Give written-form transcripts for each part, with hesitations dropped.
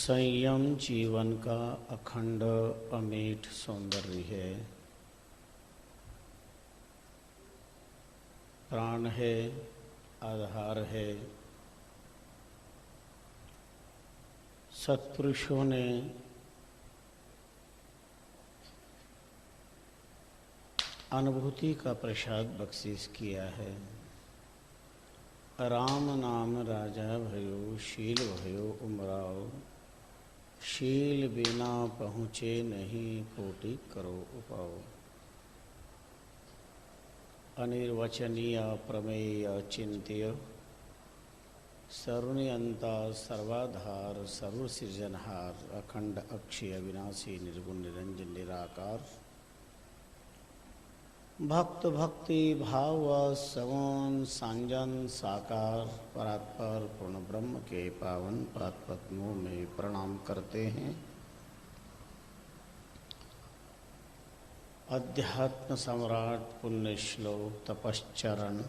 संयम जीवन का अखंड अमिट सौंदर्य है। प्राण है, आधार है। सत्पुरुषों ने अनुभूति का प्रसाद बख्शिश किया है। राम नाम राजा भयो, शील भयो उमराव। शील बिना पहुँचे नहीं, कोटि करो उपाव। अनिर्वचनीय प्रमेय चिंत्य, सर्वनियंता सर्वाधार सर्वसृजनहार। अखंड अक्षय अविनाशी निर्गुण निरंजन निराकार। भक्त भक्ति भाव सगुण सांजन साकार। परात्पर पूर्ण ब्रह्म के पावन पाद पद्मों में प्रणाम करते हैं। अध्यात्म सम्राट पुण्य श्लोक तपश्चरण।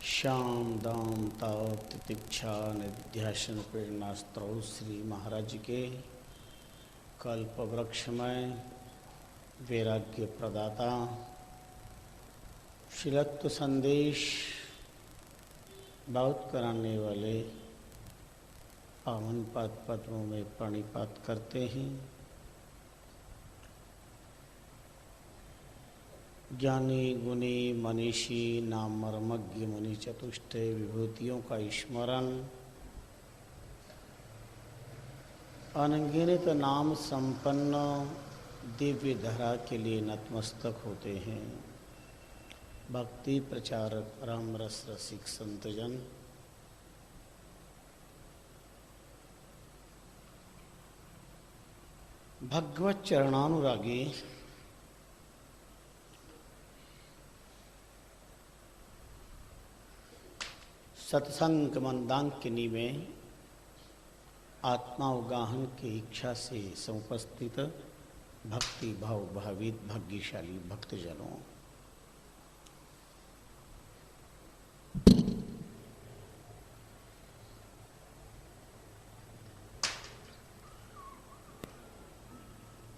श्याम दाम ताव तितिक्षा निध्यासन प्रेरणास्त्रो श्री महाराज के कल्प वृक्षमय वैराग्य प्रदाता शिलत्व संदेश बहुत कराने वाले पावन पद पद्मों में प्रणिपात करते हैं। ज्ञानी गुणी मनीषी नाम मर्मज्ञ मुनि चतुष्टय विभूतियों का स्मरण। अनगिनत नाम संपन्न दिव्य धरा के लिए नतमस्तक होते हैं। भक्ति प्रचारक राम रस रसिक संतजन, भगवत चरणानुरागी सत्संग मंदाकिनी में आत्मा उगाहन की इच्छा से समुपस्थित भक्ति भाव भावित भाग्यशाली भक्तजनों,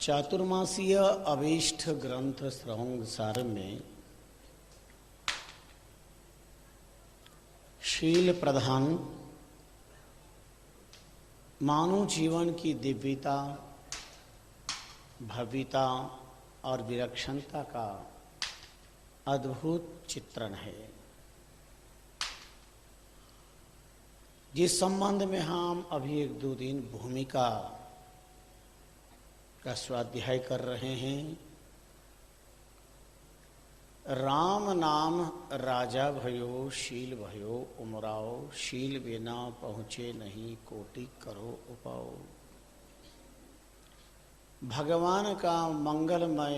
चातुर्मासीय अभीष्ट ग्रंथ श्रवण सार में शील प्रधान मानव जीवन की दिव्यता, भव्यता और विलक्षणता का अद्भुत चित्रण है, जिस संबंध में हम अभी एक दो दिन भूमिका का स्वाध्याय कर रहे हैं। राम नाम राजा भयो, शील भयो उमराव। शील बिना पहुँचे नहीं, कोटि करो उपाव। भगवान का मंगलमय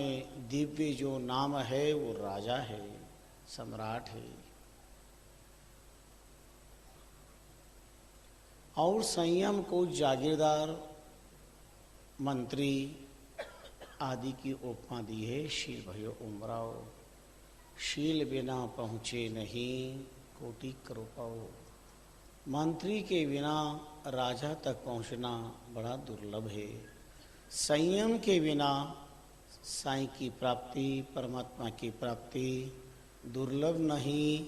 दिव्य जो नाम है वो राजा है, सम्राट है। और संयम को जागीरदार, मंत्री आदि की उपमा दी है। शील भयो उमराव। शील बिना पहुँचे नहीं, कोटि करो पाओ। मंत्री के बिना राजा तक पहुँचना बड़ा दुर्लभ है। संयम के बिना साईं की प्राप्ति, परमात्मा की प्राप्ति दुर्लभ नहीं,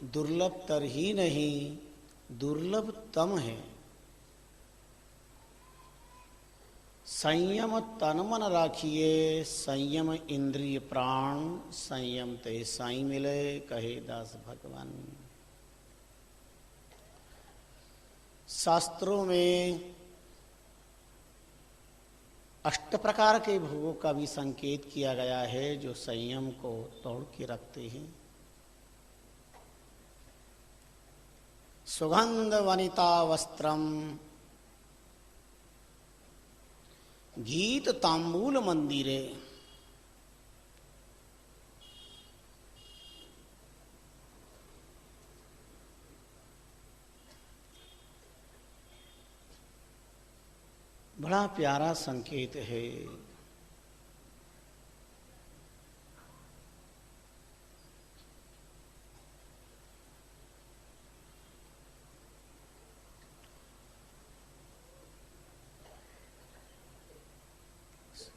दुर्लभतर ही नहीं, दुर्लभतम है। संयम तन मन राखिए, संयम इंद्रिय प्राण। संयम ते साईं मिले, कहे दास भगवान। शास्त्रों में 8 प्रकार के भोगों का भी संकेत किया गया है, जो संयम को तोड़ के रखते हैं। सुगंध वनिता वस्त्रम, गीत तांबूल मंदिरे। बड़ा प्यारा संकेत है।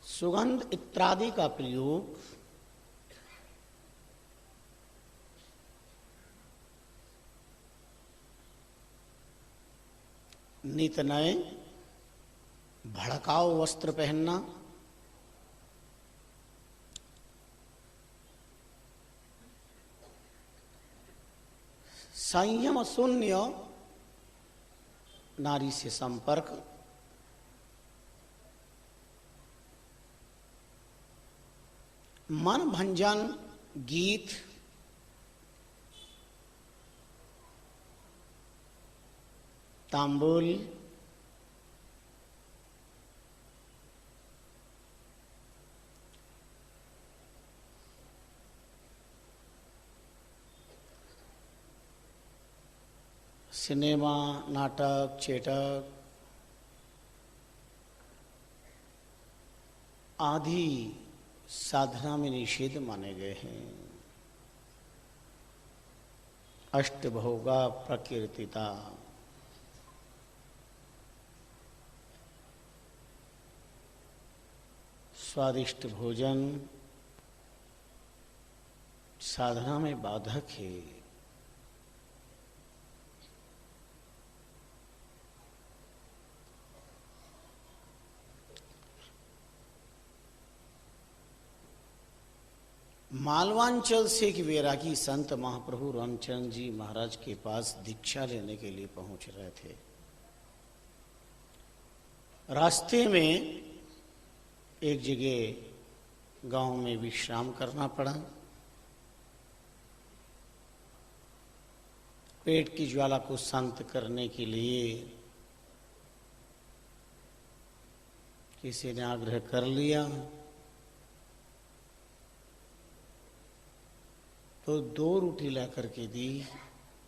सुगंध इत्रादि का प्रयोग नित नए भड़काऊ वस्त्र पहनना, संयम शून्य नारी से संपर्क, मन भंजन गीत, तांबुल, सिनेमा, नाटक, चेटक आदि साधना में निषेध माने गए हैं। अष्टभोगा प्रकीर्तिता, स्वादिष्ट भोजन साधना में बाधक है। मालवांचल से एक वैरागी संत महाप्रभु रामचंद्र जी महाराज के पास दीक्षा लेने के लिए पहुंच रहे थे। रास्ते में एक जगह गांव में विश्राम करना पड़ा। पेट की ज्वाला को शांत करने के लिए किसी ने आग्रह कर लिया तो 2 रोटी ला करके दी,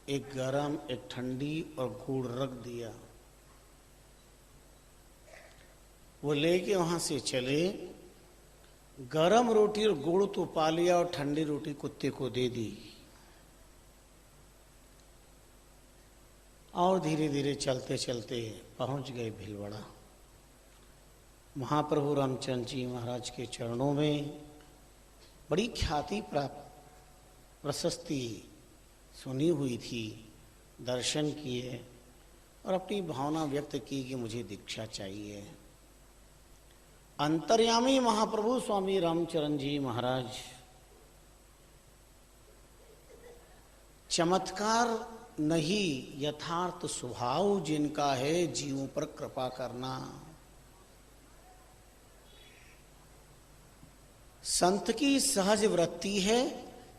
एक गरम एक ठंडी और गुड़ रख दिया। वो लेके वहां से चले, गरम रोटी और गुड़ तो पा लिया और ठंडी रोटी कुत्ते को दे दी और धीरे धीरे चलते चलते पहुंच गए भीलवाड़ा। महाप्रभु रामचंद्र जी महाराज के चरणों में बड़ी ख्याति प्राप्त प्रशस्ति सुनी हुई थी, दर्शन किए और अपनी भावना व्यक्त की कि मुझे दीक्षा चाहिए। अंतर्यामी महाप्रभु स्वामी रामचरण जी महाराज चमत्कार नहीं, यथार्थ स्वभाव जिनका है जीवों पर कृपा करना। संत की सहज वृत्ति है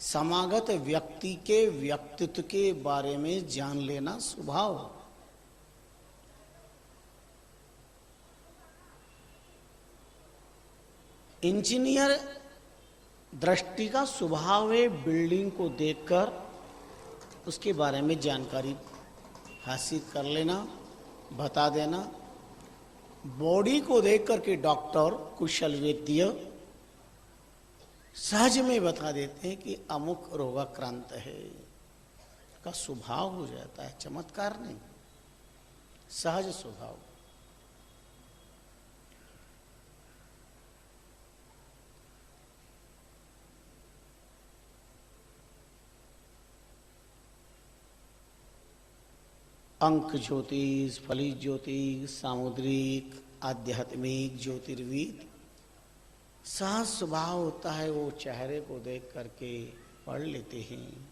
समागत व्यक्ति के व्यक्तित्व के बारे में जान लेना स्वभाव। इंजीनियर दृष्टि का स्वभाव है बिल्डिंग को देखकर उसके बारे में जानकारी हासिल कर लेना, बता देना। बॉडी को देख करके डॉक्टर कुशल वैद्य सहज में बता देते हैं कि अमुक रोगाक्रांत है, का स्वभाव हो जाता है, चमत्कार नहीं, सहज स्वभाव। अंक ज्योतिष, फलित ज्योतिष, सामुद्रिक, आध्यात्मिक, ज्योतिर्विद सहज स्वभाव होता है। वो चेहरे को देख करके पढ़ लेते हैं।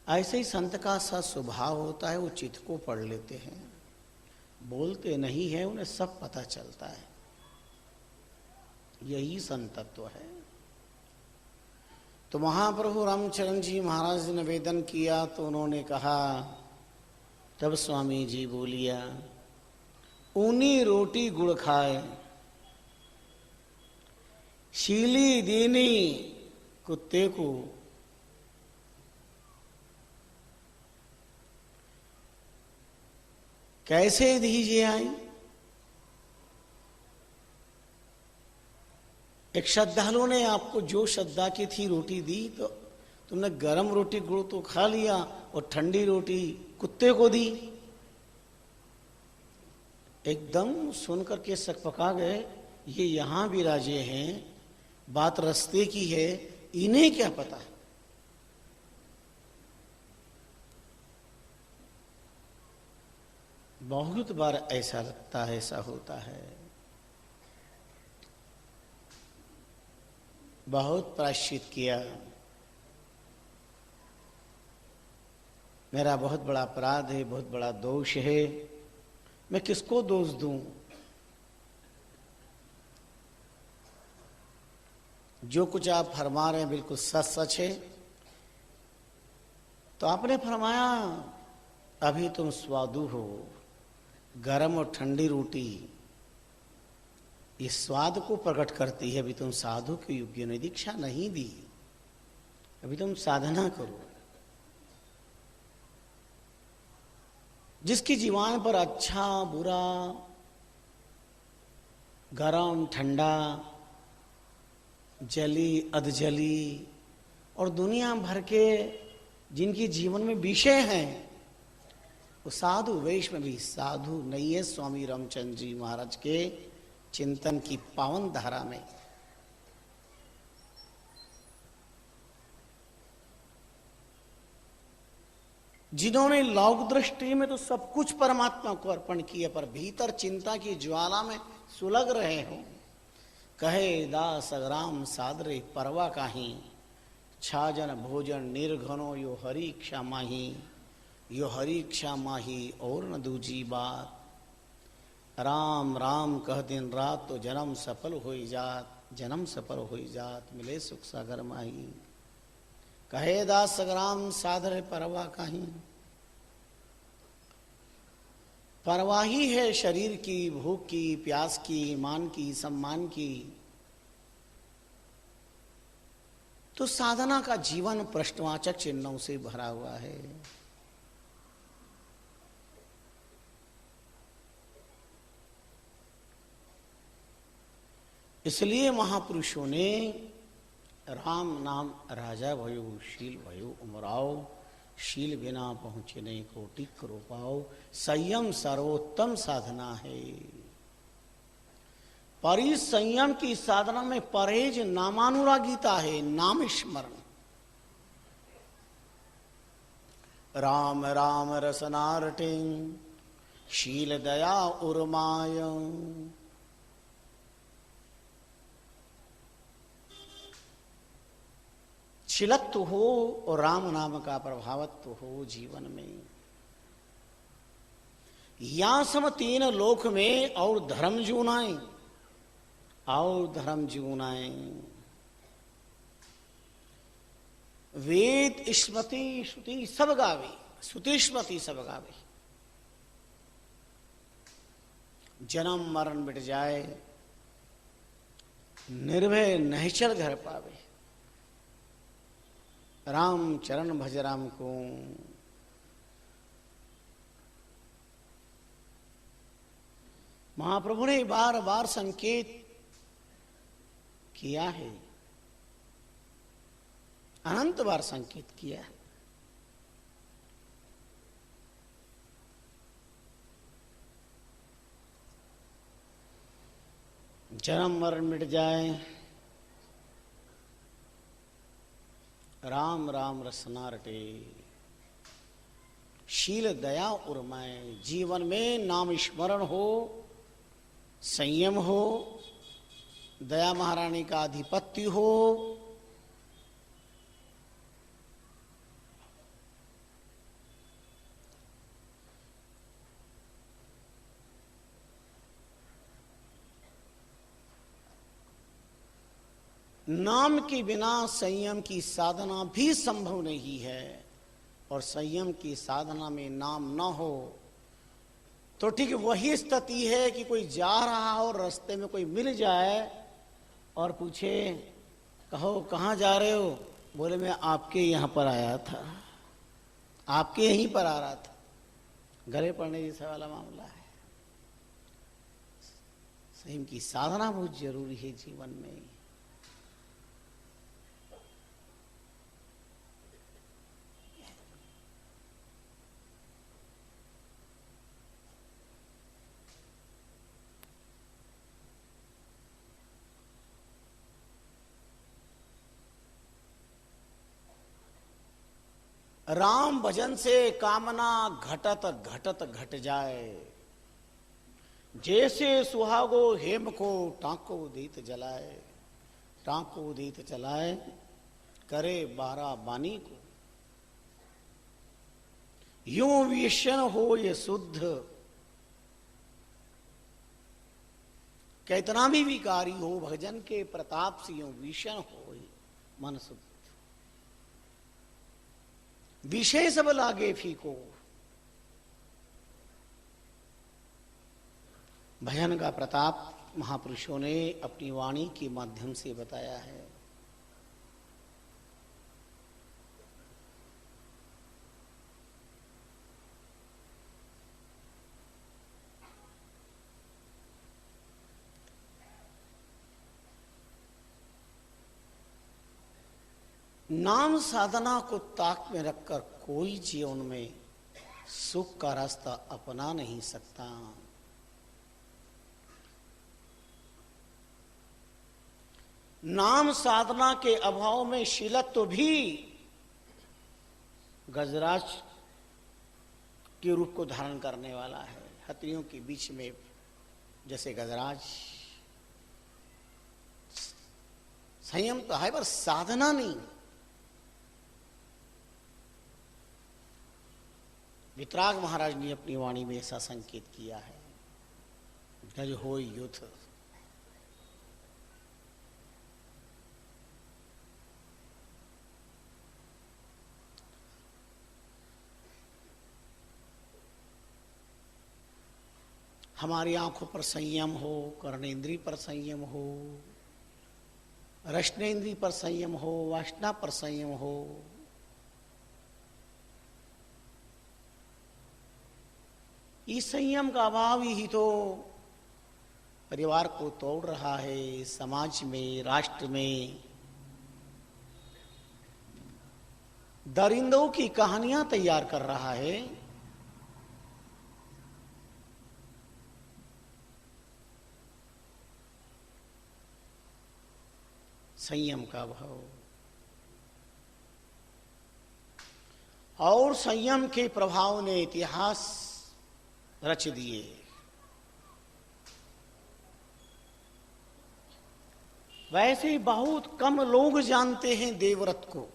ऐसे ही संत का सहज स्वभाव होता है, वो चित्त को पढ़ लेते हैं। बोलते नहीं है, उन्हें सब पता चलता है। यही संतत्व है। तो महाप्रभु रामचरण जी महाराज ने निवेदन किया तो उन्होंने कहा, तब स्वामी जी बोलिया, ऊनी रोटी गुड़ खाए, शीली दीनी कुत्ते को, कैसे दीजिए आई। एक श्रद्धालु ने आपको जो श्रद्धा की थी रोटी दी, तो तुमने गरम रोटी गुड़ तो खा लिया और ठंडी रोटी कुत्ते को दी। एकदम सुन करके सकपका गए, ये यहां विराजे हैं, बात रास्ते की है, इन्हें क्या पता। बहुत बार ऐसा लगता है, ऐसा होता है। बहुत प्रायश्चित किया, मेरा बहुत बड़ा अपराध है, बहुत बड़ा दोष है, मैं किसको दोष दूं। जो कुछ आप फरमा रहे हैं बिल्कुल सच सच है। तो आपने फरमाया अभी तुम स्वादु हो, गरम और ठंडी रोटी इस स्वाद को प्रकट करती है। अभी तुम साधु के योग्य ने दीक्षा नहीं दी, अभी तुम साधना करो। जिसकी जीवान पर अच्छा बुरा, गरम ठंडा, जली अधजली और दुनिया भर के जिनकी जीवन में विषय हैं, वो साधु वेश में भी साधु नहीं है। स्वामी रामचंद्र जी महाराज के चिंतन की पावन धारा में जिन्होंने लौक दृष्टि में तो सब कुछ परमात्मा को अर्पण किया, पर भीतर चिंता की ज्वाला में सुलग रहे हो। कहे दास अग्राम सादरे परवा काहीं, छाजन भोजन निर्घनो यो हरि इच्छा माही, यो हरि इच्छा माही और न दूजी बात। राम राम कह दिन रात तो जन्म सफल होई जात, जन्म सफल होई जात मिले सुख सागर माही। कहे दास सग्राम सादर परवा काहीं, परवाह ही है शरीर की, भूख की, प्यास की, मान की, सम्मान की। तो साधना का जीवन प्रश्नवाचक चिन्हों से भरा हुआ है। इसलिए महापुरुषों ने राम नाम राजा भयो, शील भयो उमराओ, शील बिना पहुंचे नहीं कोटि करो पाओ। संयम सर्वोत्तम साधना है। परि संयम की साधना में परहेज नामानुरागिता है, नाम स्मरण। राम राम रसनारटिंग, शील दया उर्माय। शीलत्व हो और राम नाम का प्रभावत्व हो जीवन में। या सम तीन लोक में और धर्म जूनाए, और धर्म जूनाए। वेद स्मृति श्रुति सब गावे, श्रुति स्मृति सब गावे। जन्म मरण मिट जाए, निर्भय निश्चल घर पावे। राम चरण भज राम को। महाप्रभु ने बार बार संकेत किया है, अनंत बार संकेत किया है। जन्म मरण मिट जाए, राम राम रसना रटे। शील दया उर्माए। जीवन में नाम स्मरण हो, संयम हो, दया महारानी का आधिपत्य हो। नाम के बिना संयम की साधना भी संभव नहीं है, और संयम की साधना में नाम न हो तो ठीक वही स्थिति है कि कोई जा रहा हो, रास्ते में कोई मिल जाए और पूछे कहो कहाँ जा रहे हो, बोले मैं आपके यहाँ पर आया था, आपके यहीं पर आ रहा था। गले पड़ने जैसा वाला मामला है। संयम की साधना बहुत जरूरी है जीवन में। राम भजन से कामना घटत घटत घट जाए, जैसे सुहागो हेम को टांको दीत जलाए, टांको दीत जलाए करे 12 बानी को, यूं विषण हो ये शुद्ध, कितना भी विकारी हो भजन के प्रताप से यूं विषण हो मन शुद्ध, विषय सब लागे फीको। भजन का प्रताप महापुरुषों ने अपनी वाणी के माध्यम से बताया है। नाम साधना को ताक में रखकर कोई जीवन में सुख का रास्ता अपना नहीं सकता। नाम साधना के अभाव में शीलत्व भी गजराज के रूप को धारण करने वाला है। हथनियों के बीच में जैसे गजराज, संयम तो है पर साधना नहीं। वितराग महाराज ने अपनी वाणी में ऐसा संकेत किया है, गज होय युद्ध। हमारी आंखों पर संयम हो, कर्णेंद्रिय पर संयम हो, रश्नेंद्रिय पर संयम हो, वासना पर संयम हो, इस संयम का अभाव ही तो परिवार को तोड़ रहा है, समाज में, राष्ट्र में दरिंदों की कहानियां तैयार कर रहा है। संयम का अभाव और संयम के प्रभाव ने इतिहास रच दिए। वैसे बहुत कम लोग जानते हैं देवव्रत को,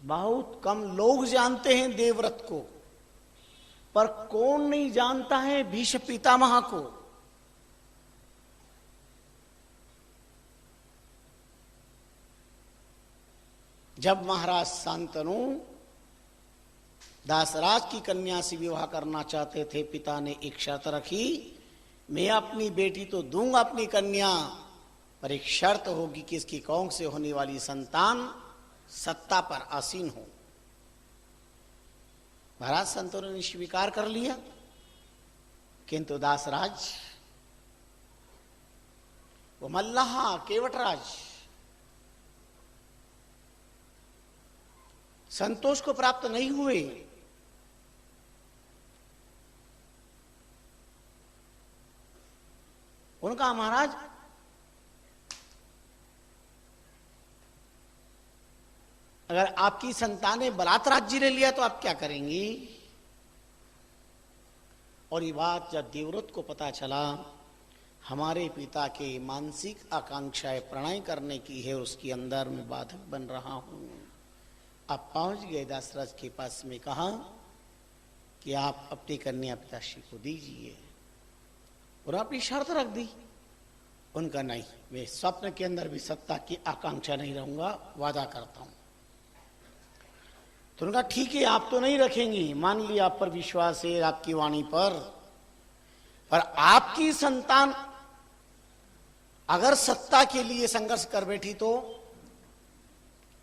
बहुत कम लोग जानते हैं देवव्रत को, पर कौन नहीं जानता है भीष्म पितामह को। जब महाराज शांतनु दासराज की कन्या से विवाह करना चाहते थे, पिता ने एक शर्त रखी, मैं अपनी बेटी तो दूंगा अपनी कन्या, पर एक शर्त होगी कि इसकी कौंख से होने वाली संतान सत्ता पर आसीन हो। महाराज शांतनु ने स्वीकार कर लिया, किंतु दासराज वो मल्लाहा केवटराज संतोष को प्राप्त नहीं हुए। उनका महाराज अगर आपकी संतानें बलात् राज्य ले लिया तो आप क्या करेंगी? और ये बात जब देवव्रत को पता चला, हमारे पिता के मानसिक आकांक्षाएं प्रणय करने की है, उसके अंदर मैं बाधक बन रहा हूं। आप पहुंच गए दासराज के पास में, कहा कि आप अपनी कन्या पिताश्री को दीजिए, और अपनी शर्त रख दी। उनका नहीं, मैं स्वप्न के अंदर भी सत्ता की आकांक्षा नहीं रहूंगा, वादा करता हूं। तो उनका ठीक है, आप तो नहीं रखेंगी, मान लिया आप पर विश्वास है, आपकी वाणी पर आपकी संतान अगर सत्ता के लिए संघर्ष कर बैठी तो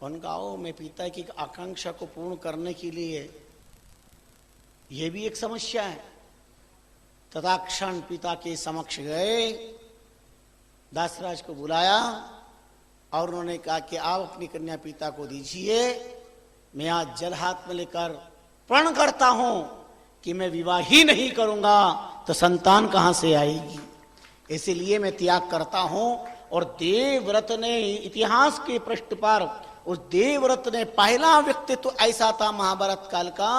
उनका आओ, मैं पिता की आकांक्षा को पूर्ण करने के लिए, यह भी एक समस्या है। तत्क्षण पिता के समक्ष गए, दासराज को बुलाया और उन्होंने कहा कि आप अपनी कन्या पिता को दीजिए, मैं आज जल हाथ में लेकर प्रण करता हूं कि मैं विवाह ही नहीं करूंगा तो संतान कहां से आएगी, इसलिए मैं त्याग करता हूं। और देवव्रत ने इतिहास के पृष्ठ पर उस देवव्रत ने पहला व्यक्तित्व ऐसा था महाभारत काल का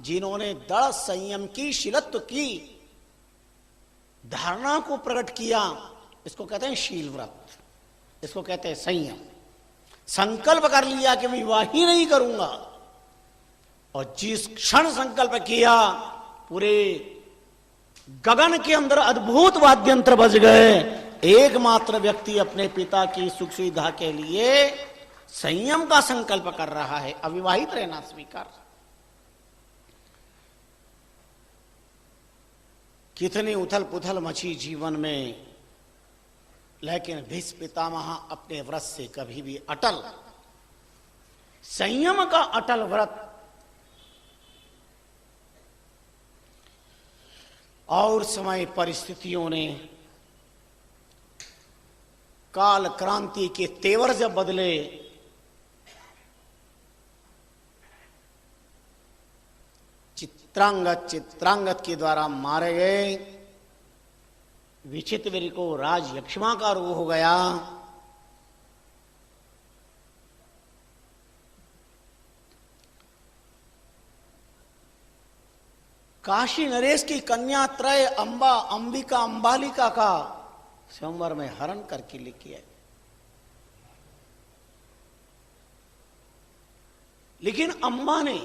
जिन्होंने दृढ़ संयम की, शीलत्व की धारणा को प्रकट किया। इसको कहते हैं शील व्रत, इसको कहते हैं संयम। संकल्प कर लिया कि मैं विवाह ही नहीं करूंगा, और जिस क्षण संकल्प किया पूरे गगन के अंदर अद्भुत वाद्यंत्र बज गए। एकमात्र व्यक्ति अपने पिता की सुख सुविधा के लिए संयम का संकल्प कर रहा है, अविवाहित रहना स्वीकार। कितनी उथल पुथल मची जीवन में, लेकिन भीष्म पितामह अपने व्रत से कभी भी अटल, संयम का अटल व्रत। और समय परिस्थितियों ने, काल क्रांति के तेवर जब बदले, चित्रांगत के द्वारा मारे गए, विचित्रवीर्य को राज यक्ष्मा का रोग हो गया। काशी नरेश की कन्या त्रय अंबा, अंबिका, अंबालिका का स्वयंवर में हरण करके लेके आए। लेकिन अम्बा ने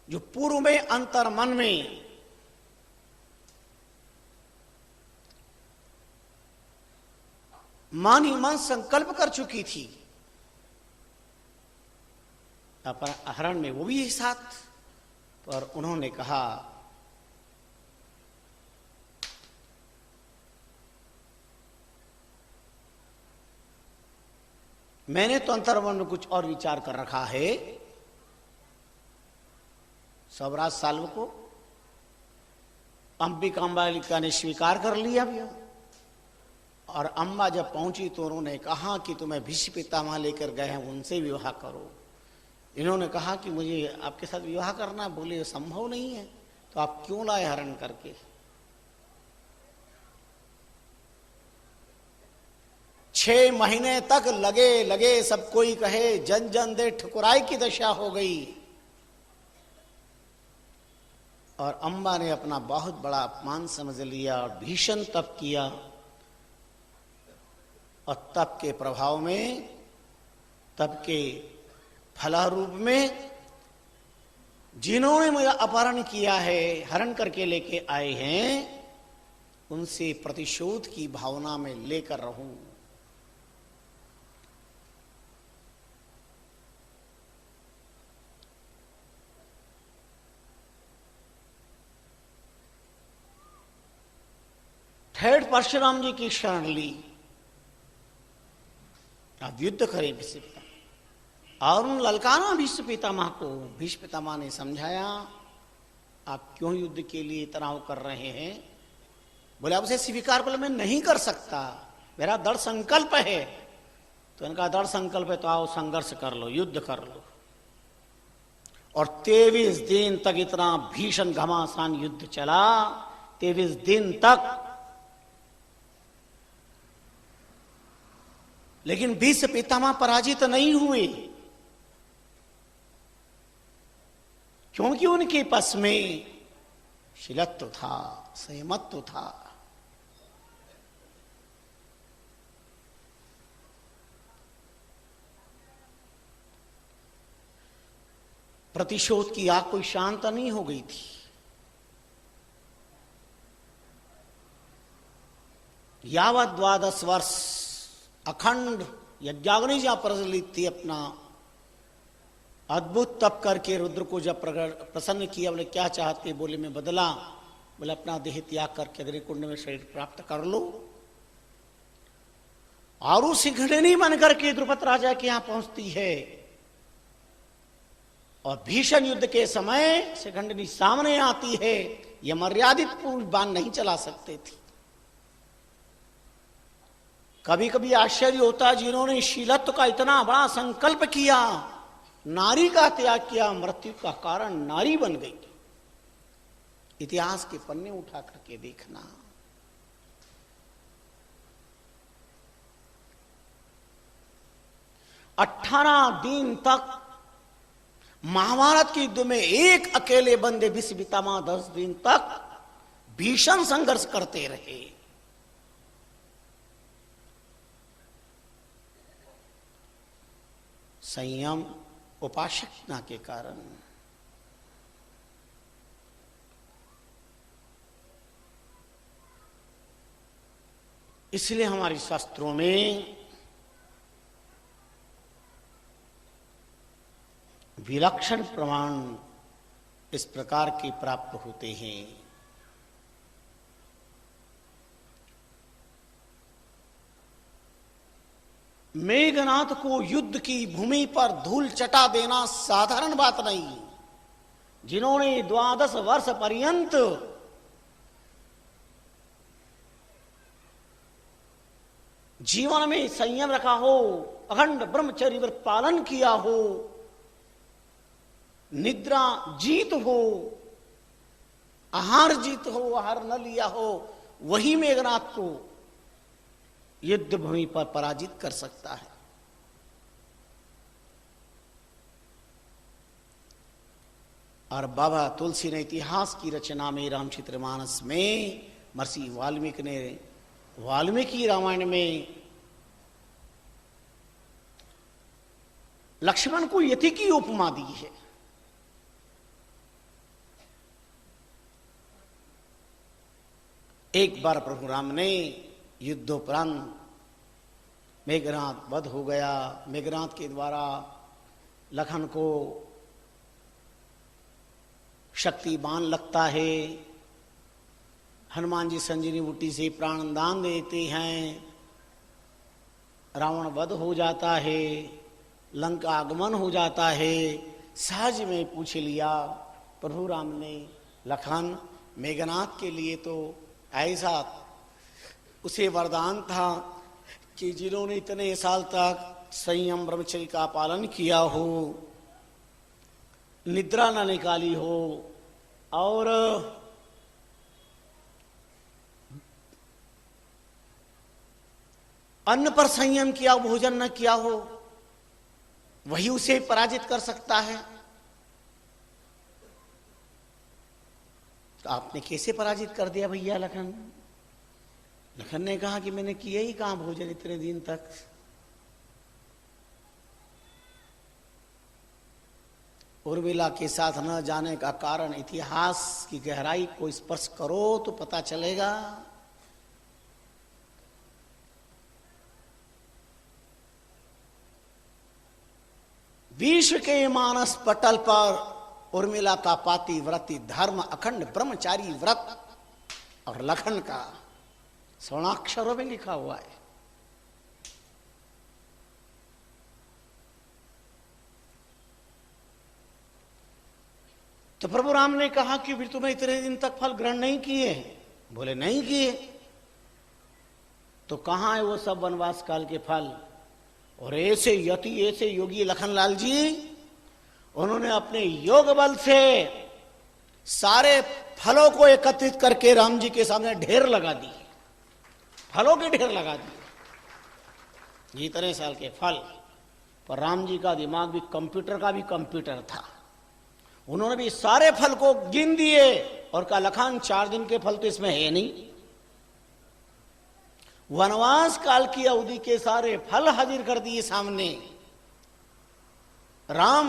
जो पूर्व में अंतर मन में मन ही मन संकल्प कर चुकी थी, अपहरण में वो भी एक साथ, पर उन्होंने कहा मैंने तो अंतर्मन में कुछ और विचार कर रखा है। सवराज साल्व को अंबिका अंबालिका ने स्वीकार कर लिया भैया, और अम्मा जब पहुंची तो उन्होंने कहा कि तुम्हें भीष्म पितामह लेकर गए हैं, उनसे विवाह करो। इन्होंने कहा कि मुझे आपके साथ विवाह करना, बोले संभव नहीं है, तो आप क्यों लाए हरण करके। 6 महीने तक लगे सब कोई कहे, जन जन दे ठुकराई की दशा हो गई। और अम्बा ने अपना बहुत बड़ा अपमान समझ लिया और भीषण तप किया, और तप के प्रभाव में, तप के फलारूप में जिन्होंने मेरा अपहरण किया है, हरण करके लेके आए हैं, उनसे प्रतिशोध की भावना में लेकर रहूं। ठेठ परशुराम जी की शरण ली, आप युद्ध करें भीष्म पितामह, और उन ललकारा भीष्म पितामह को। भीष्म पितामह ने समझाया आप क्यों युद्ध के लिए तनाव कर रहे हैं। बोले आप उसे स्वीकार, बोले मैं नहीं कर सकता, मेरा दृढ़ संकल्प है। तो इनका दृढ़ संकल्प है तो आओ संघर्ष कर लो, युद्ध कर लो। और 23 दिन तक इतना भीषण घमासान युद्ध चला, 23 दिन तक। लेकिन भीष्म पितामह पराजित नहीं हुए, क्योंकि उनके पास में शीलत्व था, संयमत्व था। प्रतिशोध की आग कोई शांत नहीं हो गई थी। यावत 12 वर्ष अखंड यज्ञाग्नि जहां प्रज्वलित थी, अपना अद्भुत तप करके रुद्र को जब प्रसन्न किया, बोले क्या चाहते, बोले मैं बदला, बोले अपना देह त्याग करके अग्निकुंड में शरीर प्राप्त कर लो। और उस सिंहनी बन करके द्रुपद राजा के यहां पहुंचती है, और भीषण युद्ध के समय शिखंडिनी सामने आती है। यह मर्यादित पुरुष बाण नहीं चला सकते थे। कभी कभी आश्चर्य होता, जिन्होंने शीलत्व का इतना बड़ा संकल्प किया, नारी का त्याग किया, मृत्यु का कारण नारी बन गई। इतिहास के पन्ने उठा करके देखना। 18 दिन तक महाभारत के युद्ध में एक अकेले बंदे भीष्म पितामह 10 दिन तक भीषण संघर्ष करते रहे। संयम उपासना के कारण। इसलिए हमारे शास्त्रों में विलक्षण प्रमाण इस प्रकार के प्राप्त होते हैं। मेघनाथ को युद्ध की भूमि पर धूल चटा देना साधारण बात नहीं। जिन्होंने 12 वर्ष पर्यंत जीवन में संयम रखा हो, अखंड ब्रह्मचर्य व्रत पालन किया हो, निद्रा जीत हो, आहार जीत हो, आहार न लिया हो, वही मेघनाथ को युद्ध भूमि पर पराजित कर सकता है। और बाबा तुलसी ने इतिहास की रचना में रामचरितमानस में महर्षि वाल्मीकि ने वाल्मीकि रामायण में लक्ष्मण को यति की उपमा दी है। एक बार प्रभु राम ने युद्धोपरांत मेघनाथ वध हो गया। मेघनाथ के द्वारा लखन को शक्तिबान लगता है। हनुमान जी संजीवनी बूटी से प्राण दान देते हैं। रावण वध हो जाता है, लंका आगमन हो जाता है। सहज में पूछ लिया प्रभु राम ने, लखन मेघनाथ के लिए तो ऐसा उसे वरदान था कि जिन्होंने इतने साल तक संयम ब्रह्मचर्य का पालन किया हो, निद्रा न निकाली हो और अन्न पर संयम किया, भोजन न किया हो, वही उसे पराजित कर सकता है। तो आपने कैसे पराजित कर दिया भैया लखन? लखन ने कहा कि मैंने किया ही कहां भोजन इतने दिन तक। उर्मिला के साथ न जाने का कारण इतिहास की गहराई को स्पर्श करो तो पता चलेगा। विश्व के मानस पटल पर उर्मिला का पाति व्रति धर्म, अखंड ब्रह्मचारी व्रत और लखन का स्वर्णाक्षरों में लिखा हुआ है। तो प्रभु राम ने कहा कि फिर तुम्हें इतने दिन तक फल ग्रहण नहीं किए? बोले नहीं किए। तो कहां है वो सब वनवास काल के फल? और ऐसे यति, ऐसे योगी लखनलाल जी, उन्होंने अपने योग बल से सारे फलों को एकत्रित करके राम जी के सामने ढेर लगा दी, फलों के ढेर लगा दिए। इतने साल के फल पर राम जी का दिमाग भी कंप्यूटर का भी कंप्यूटर था। उन्होंने भी सारे फल को गिन दिए और कहा लखन 4 दिन के फल तो इसमें है नहीं। वनवास काल की अवधि के सारे फल हाजिर कर दिए सामने। राम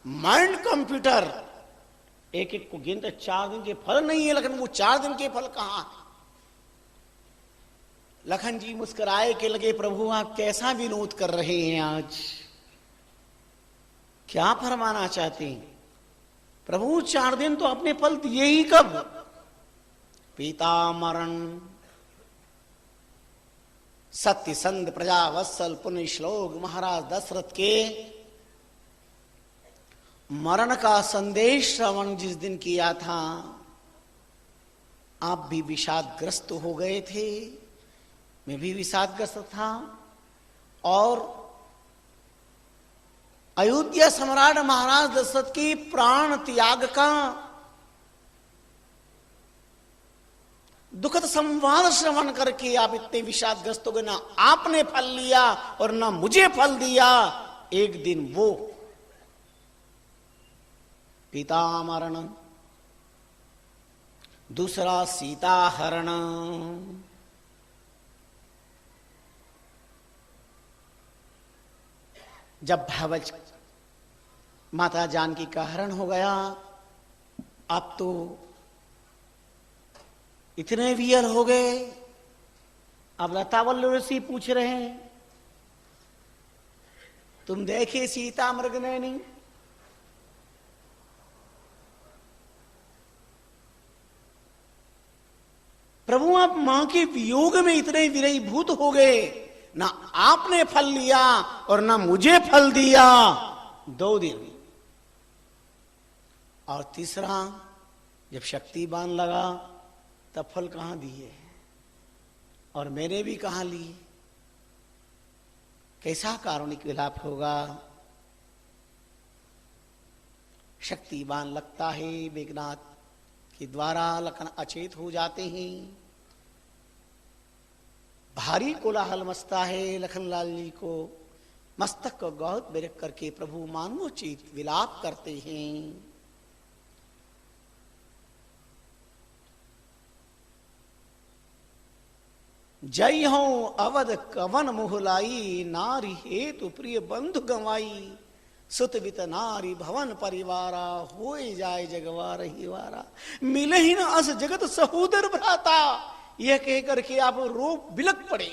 माइंड कंप्यूटर एक एक को गिनते 4 दिन के फल नहीं है, लेकिन वो 4 दिन के फल कहां है? लखन जी मुस्कुराए के लगे, प्रभु आप कैसा विनोद कर रहे हैं आज, क्या फरमाना चाहते हैं? प्रभु 4 दिन तो अपने फल दिए ही कब? पिता मरण सत्य संध प्रजा वत्सल पुण्य श्लोक महाराज दशरथ के मरण का संदेश श्रवण जिस दिन किया था, आप भी विषादग्रस्त हो गए थे, मैं भी विषादग्रस्त था। और अयोध्या सम्राट महाराज दशरथ की प्राण त्याग का दुखद संवाद श्रवण करके आप इतने विषादग्रस्त हो गए। ना आपने फल लिया और ना मुझे फल दिया। एक दिन वो पिता मरण, दूसरा सीता हरण। जब भवज माता जानकी का हरण हो गया, अब तो इतने वियल हो गए। अब लतावल्लभ ऋषि पूछ रहे हैं, तुम देखे सीता मृगनयनी? प्रभु आप मां के वियोग में इतने विरहीभूत हो गए, ना आपने फल लिया और ना मुझे फल दिया 2 दिन। और तीसरा, जब शक्तिबान लगा तब फल कहां दिए और मैंने भी कहां लिए? कैसा कारुणिक विलाप होगा। शक्तिबान लगता है मेघनाथ के द्वारा, लखन अचेत हो जाते हैं। भारी कोलाहल मचता है। लखनलाल जी को मस्तक को गौत बिरक करके प्रभु मानवोचित विलाप करते हैं। जय हो अवध कवन मोहलाई, नारी हेतु प्रिय बंधु गंवाई। सुत बित नारी भवन परिवारा, होए जाए जगवार ही वारा। मिले ही न अस जगत सहोदर भ्राता, यह कहकर के आप रो बिलक पड़े।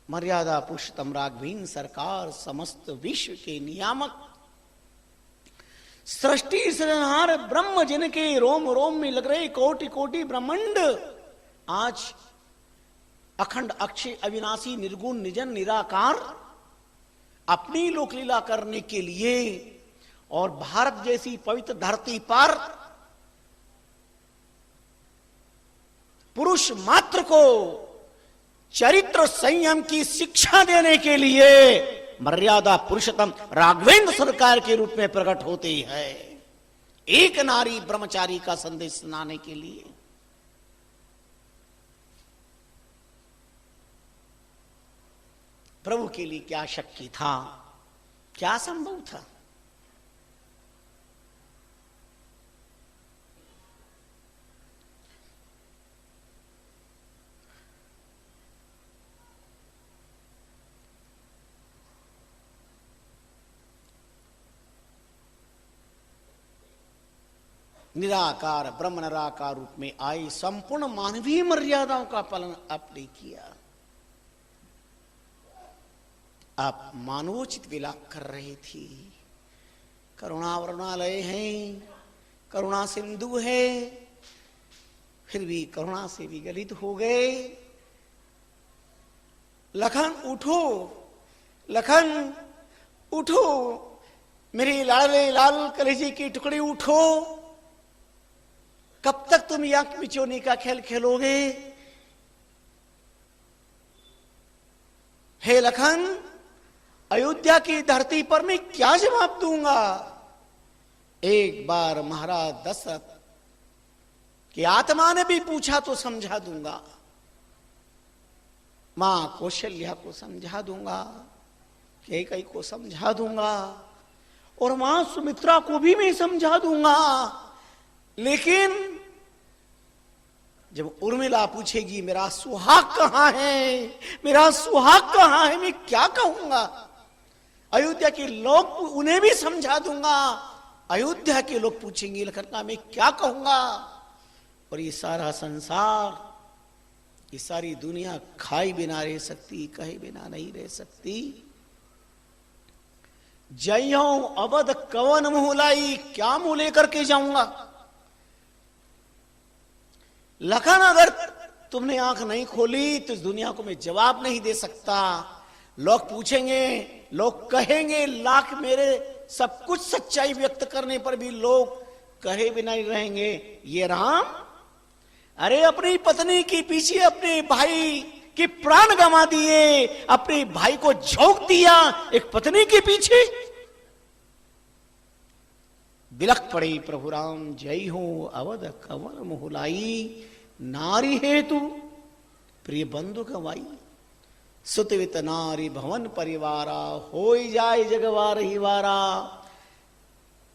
मर्यादा पुरुषोत्तम राघवीन सरकार, समस्त विश्व के नियामक, सृष्टि सृजनहार ब्रह्म जिनके रोम रोम में लग रहे कोटि कोटि ब्रह्मांड, आज अखंड अक्षय अविनाशी निर्गुण निजन निराकार अपनी लोकलीला करने के लिए और भारत जैसी पवित्र धरती पर पुरुष मात्र को चरित्र संयम की शिक्षा देने के लिए मर्यादा पुरुषोत्तम राघवेंद्र सरकार के रूप में प्रकट होते हैं, एक नारी ब्रह्मचारी का संदेश सुनाने के लिए। प्रभु के लिए क्या शक्ति था, क्या संभव था? निराकार ब्रह्म निराकार रूप में आई, संपूर्ण मानवीय मर्यादाओं का पालन आपने किया। आप मानवोचित विलाप कर रहे थी। करुणा वरुणालय है, करुणा सिंधु है, फिर भी करुणा से विगलित हो गए। लखन उठो, लखन उठो, मेरे लाडले लाल कलेजे के टुकड़े उठो। कब तक तुम आंख मिचोने का खेल खेलोगे? हे लखन, अयोध्या की धरती पर मैं क्या जवाब दूंगा? एक बार महाराज दशरथ की आत्मा ने भी पूछा तो समझा दूंगा, मां कौशल्या को समझा दूंगा, कैकेयी को समझा दूंगा और मां सुमित्रा को भी मैं समझा दूंगा। लेकिन जब उर्मिला पूछेगी मेरा सुहाग कहां है, मेरा सुहाग कहां है, मैं क्या कहूंगा? अयोध्या के लोग, उन्हें भी समझा दूंगा। अयोध्या के लोग पूछेंगे लखन का मैं क्या कहूंगा? और ये सारा संसार, ये सारी दुनिया खाए बिना रह सकती, कहे बिना नहीं रह सकती। जयो अवध कवन मोहलाई, क्या मुंह लेकर के जाऊंगा? लखन, अगर तुमने आंख नहीं खोली तो इस दुनिया को मैं जवाब नहीं दे सकता। लोग पूछेंगे, लोग कहेंगे, लाख मेरे सब कुछ सच्चाई व्यक्त करने पर भी लोग कहे भी नहीं रहेंगे ये राम, अरे अपनी पत्नी के पीछे अपने भाई के प्राण गंवा दिए, अपने भाई को झोंक दिया एक पत्नी के पीछे। बिलख पड़े प्रभु राम, जय हो अवध कवन मोहलाई, नारी हेतु प्रिय बंधु गवाई। सुतवित नारी भवन परिवारा, होई जाए जगवार ही वारा।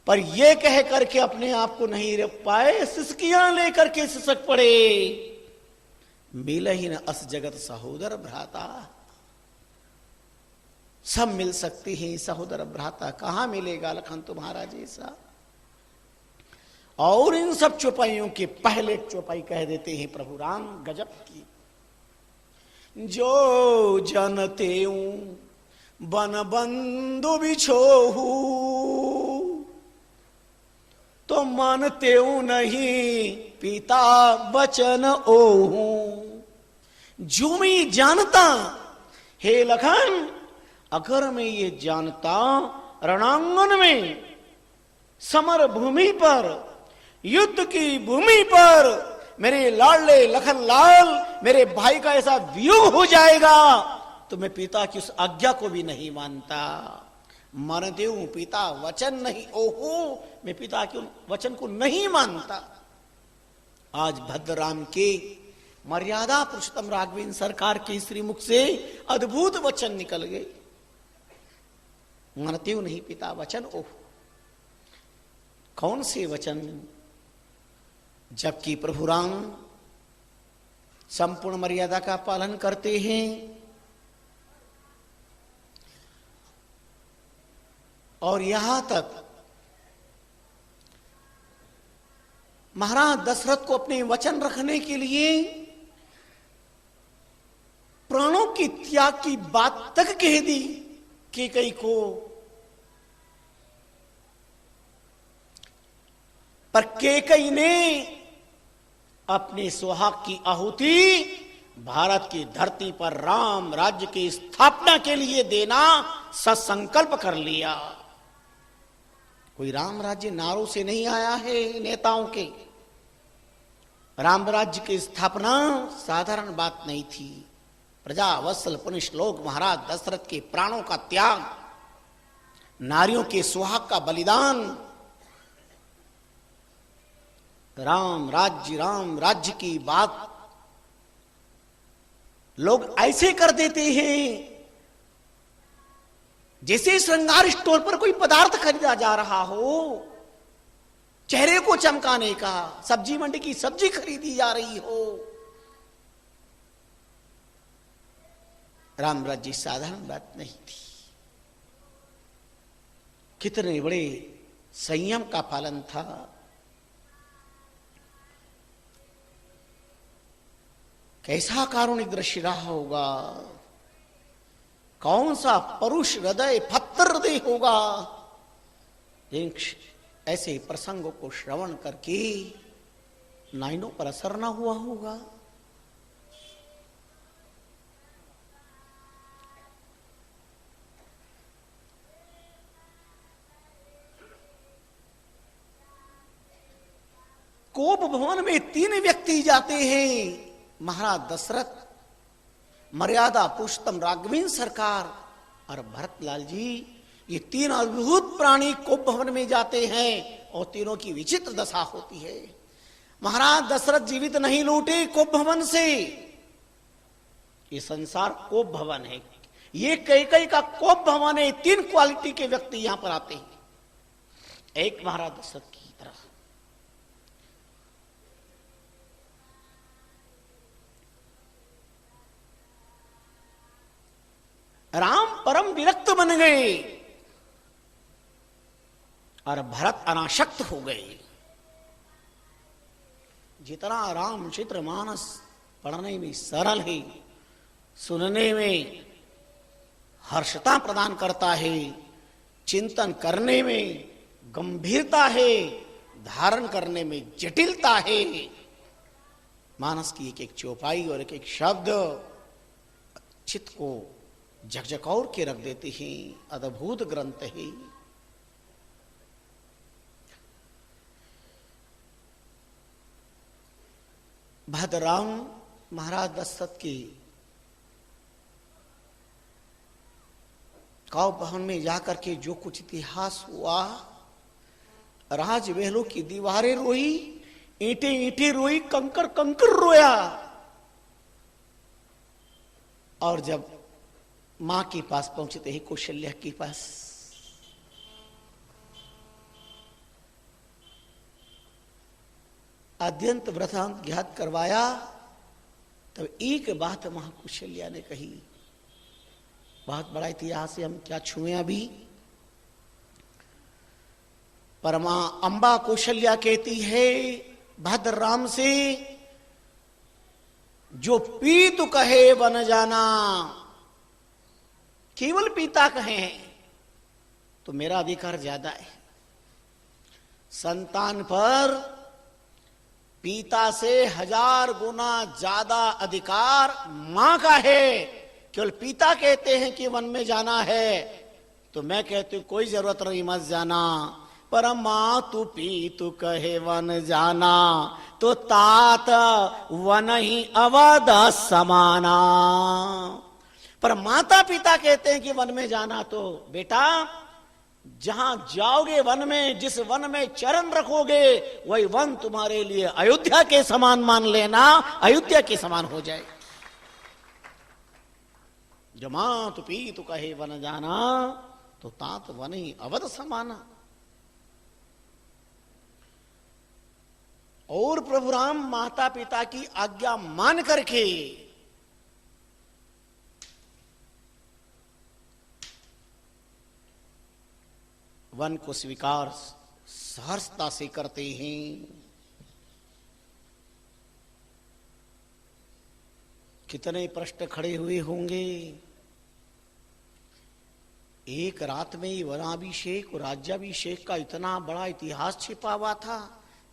पर ये कह करके अपने आप को नहीं रख पाए, सिसकियां लेकर के सिसक पड़े। मिल ही न अस जगत सहोदर भ्राता। सब मिल सकते हैं, सहोदर भ्राता कहां मिलेगा लखन तुम्हारा जैसा। और इन सब चौपाइयों के पहले चौपाई कह देते हैं प्रभु राम गजब की। जो जनते बन बंधु बिछोहू, तो मानते नहीं पिता वचन ओहू। जो मैं जानता हे लखन, अगर मैं ये जानता रणांगन में, समर भूमि पर, युद्ध की भूमि पर मेरे लाडले लखन लाल, मेरे भाई का ऐसा वियोग हो जाएगा, तो मैं पिता की उस आज्ञा को भी नहीं मानता। मानते हूं पिता वचन नहीं ओहो, मैं पिता के वचन को नहीं मानता। आज भद्रराम के मर्यादा पुरुषोत्तम राघवेंद्र सरकार के श्रीमुख से अद्भुत वचन निकल गए। मानते हूं नहीं पिता वचन ओहो। कौन से वचन? जबकि प्रभु राम संपूर्ण मर्यादा का पालन करते हैं, और यहां तक महाराज दशरथ को अपने वचन रखने के लिए प्राणों की त्याग की बात तक कह दी कैकेयी को। पर कैकेयी ने अपने सुहाग की आहुति भारत की धरती पर राम राज्य की स्थापना के लिए देना सत्संकल्प कर लिया। कोई राम राज्य नारों से नहीं आया है नेताओं के। राम राज्य की स्थापना साधारण बात नहीं थी। प्रजा वत्सल पुण्यश्लोक महाराज दशरथ के प्राणों का त्याग, नारियों के सुहाग का बलिदान, राम राज्य की बात लोग ऐसे कर देते हैं जैसे श्रृंगार स्टोर पर कोई पदार्थ खरीदा जा रहा हो, चेहरे को चमकाने का। सब्जी मंडी की सब्जी खरीदी जा रही हो। राम राज्य साधारण बात नहीं थी। कितने बड़े संयम का पालन था। कैसा कारुणिक दृश्य रहा होगा। कौन सा परुष हृदय पत्थर हृदय होगा। ऐसे प्रसंगों को श्रवण करके नाइनों पर असर ना हुआ होगा। कोप भवन में 3 व्यक्ति जाते हैं। महाराज दशरथ, मर्यादा पुरुषोत्तम राघवेंद्र सरकार और भरतलाल जी। ये 3 अद्भुत प्राणी कोप भवन में जाते हैं और तीनों की विचित्र दशा होती है। महाराज दशरथ जीवित नहीं लौटे कोप भवन से। ये संसार कोप भवन है। ये कैकेयी का कोप भवन है। 3 क्वालिटी के व्यक्ति यहां पर आते हैं। एक महाराज दशरथ की तरफ, राम परम विरक्त बन गए और भरत अनासक्त हो गए। जितना रामचरित्र मानस पढ़ने में सरल है, सुनने में हर्षता प्रदान करता है, चिंतन करने में गंभीरता है, धारण करने में जटिलता है। मानस की एक एक चौपाई और एक एक शब्द चित्त को झकझकौर के रख देते हैं। अद्भुत ग्रंथ है। भद्रराम महाराज दशरथ के काव भवन में जाकर के जो कुछ इतिहास हुआ, राजमहलों की दीवारें रोई, ईंटें ईंटें रोई, कंकर कंकर रोया। और जब मां के पास पहुंचते ही कौशल्या के पास अत्यंत वृतांत ज्ञात करवाया। तब एक बात वहां कौशल्या ने कही, बहुत बड़ा इतिहास है, हम क्या छुए अभी। पर मां अंबा कौशल्या कहती है भद्र राम से, जो पीतु कहे बन जाना, केवल पिता कहे तो मेरा अधिकार ज्यादा है। संतान पर पिता से 1000 गुना ज्यादा अधिकार मां का है। केवल पिता कहते हैं कि वन में जाना है तो मैं कहती हूं कोई जरूरत नहीं, मत जाना। पर मां तू पीतु कहे वन जाना, तो तात वन ही अवध समाना। पर माता पिता कहते हैं कि वन में जाना, तो बेटा जहां जाओगे वन में, जिस वन में चरण रखोगे वही वन तुम्हारे लिए अयोध्या के समान मान लेना, अयोध्या के समान हो जाए। जो मां तु पीतु कहे वन जाना, तो तात वन ही अवध समाना। और प्रभु राम माता पिता की आज्ञा मान करके वन को स्वीकार सहर्षता से करते हैं। कितने प्रश्न खड़े हुए होंगे। एक रात में ही वनाभिषेक और राज्याभिषेक का इतना बड़ा इतिहास छिपा हुआ था।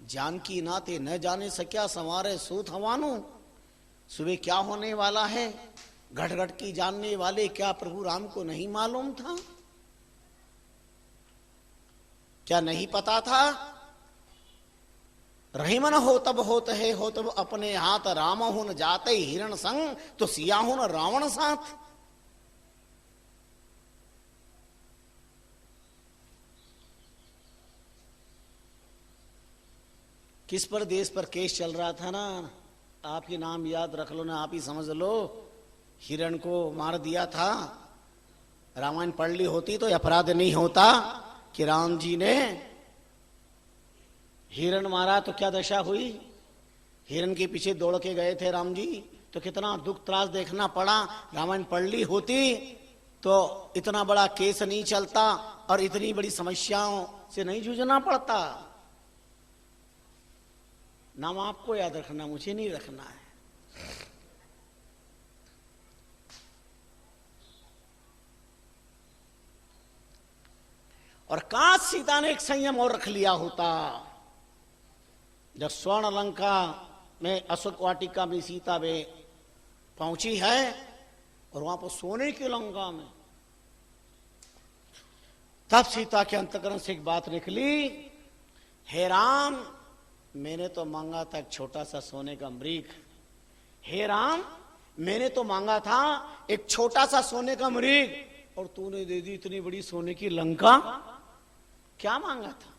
जानकी नाते न जाने सक्या संवारे सूत हवानो, सुबह क्या होने वाला है घट घट की जानने वाले, क्या प्रभु राम को नहीं मालूम था? क्या नहीं पता था? रहीमन हो तब होत है, हो तब अपने हाथ, राम हुन जाते हिरण संग, तो सिया हुन रावण साथ। किस पर देश पर केस चल रहा था ना, आपके नाम याद रख लो ना, आप ही समझ लो। हिरण को मार दिया था। रामायण पढ़ ली होती तो अपराध नहीं होता कि राम जी ने हिरण मारा तो क्या दशा हुई। हिरण के पीछे दौड़ के गए थे राम जी, तो कितना दुख त्रास देखना पड़ा। रामायण पढ़ ली होती तो इतना बड़ा केस नहीं चलता और इतनी बड़ी समस्याओं से नहीं जूझना पड़ता। नाम आपको याद रखना, मुझे नहीं रखना है। और काश सीता ने एक संयम और रख लिया होता। जब स्वर्ण लंका में अशोक वाटिका में सीता वे पहुंची है और वहां पर सोने की लंका में, तब सीता के अंतःकरण से एक बात निकली, हे राम मैंने तो मांगा था एक छोटा सा सोने का मृग। हे राम मैंने तो मांगा था एक छोटा सा सोने का मृग और तूने दे दी इतनी बड़ी सोने की लंका। क्या मांगा था?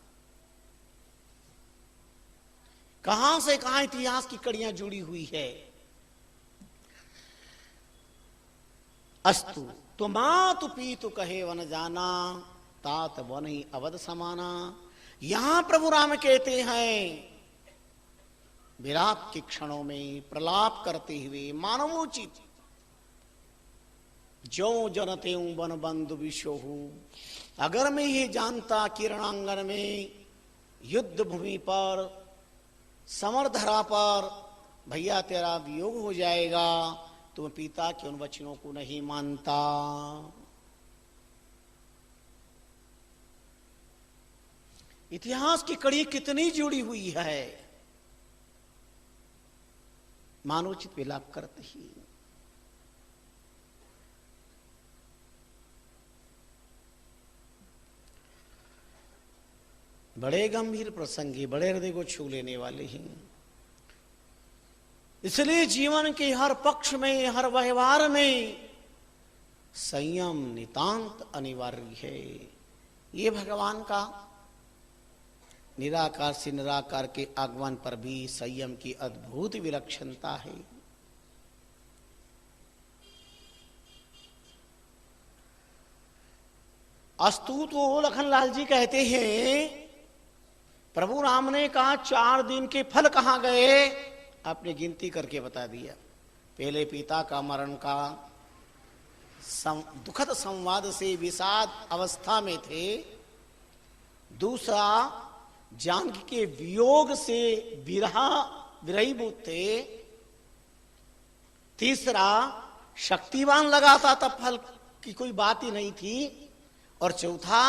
कहां से कहां इतिहास की कड़ियां जुड़ी हुई है। अस्तु तो मां तु पीतु कहे वन जाना, तात वन ही अवध समाना। यहां प्रभु राम कहते हैं विराट के क्षणों में प्रलाप करते हुए, मानवोचित जो जनते वन बंधु विशोहु। अगर मैं ये जानता कि रणांगन में, युद्ध भूमि पर, समरधरा पर भैया तेरा वियोग हो जाएगा, तो मैं पिता के उन वचनों को नहीं मानता। इतिहास की कड़ी कितनी जुड़ी हुई है। मानवोचित विलाप करते ही बड़े गंभीर प्रसंग, बड़े हृदय को छू लेने वाले हैं। इसलिए जीवन के हर पक्ष में, हर व्यवहार में संयम नितांत अनिवार्य है। ये भगवान का निराकार से निराकार के आगमन पर भी संयम की अद्भुत विलक्षणता है। अस्तु तो लखनलाल जी कहते हैं प्रभु राम ने कहा 4 दिन के फल कहां गए, आपने गिनती करके बता दिया। पहले पिता का मरण का दुखद संवाद से विषाद अवस्था में थे, दूसरा जानकी के वियोग से विरहीभूत थे, तीसरा शक्तिवान लगाता तब फल की कोई बात ही नहीं थी, और चौथा